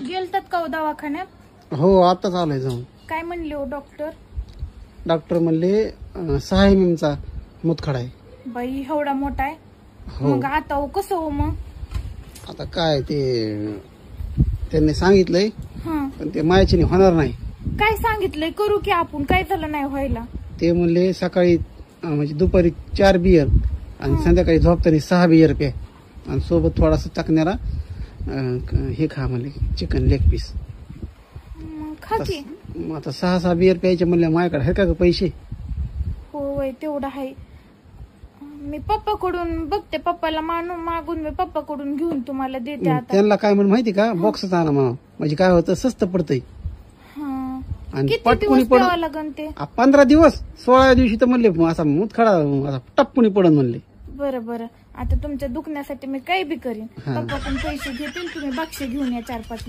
गेलतात का हो दवाखान्यात? हो आताच आलोय जाऊन. काय म्हणले हो डॉक्टर? डॉक्टर म्हणले 6 mm चा मुतखडा आहे. बाई एवढा मोठा आहे? हो. मग आता हो कसं हो मग? आता काय ते त्यांनी सांगितलंय हा, पण ते मायाची होणार नाही. काय सांगितलंय? करू की आपण, काय झालं नाही व्हायला? ते म्हणले सकाळी म्हणजे दुपारी 4 बियर आणि संध्याकाळी झोपताना 6 बियर प्या आणि सोबत थोडासा चकण्याला हे खा म्हणले चिकन लेग पीस. मग खा की. मग आता 6 बियर प्यायचे म्हणले माझ्याकडे आहे का पैसे? हो वय तेवढं आहे. मी पप्पाकडून बघते, पप्पाला मागून मी पप्पाकडून घेऊन तुम्हाला देते. आता त्यांना काय म्हणून माहिती का, बॉक्सच आणा म्हणजे काय होतं स्वस्त पडतंय हा, आणि किती पटकुनी दिवस प्यावं लागन ते? 15 दिवस. 16 दिवशी तर म्हणले असा मुतखडा असा टप्पुनी पडन म्हणले. बरं बरं, आता तुमच्या दुखण्यासाठी मी काही बी करीन. हा. पप्पा पण पैसे घेतील, तुम्ही बक्षे घेऊन या 4-5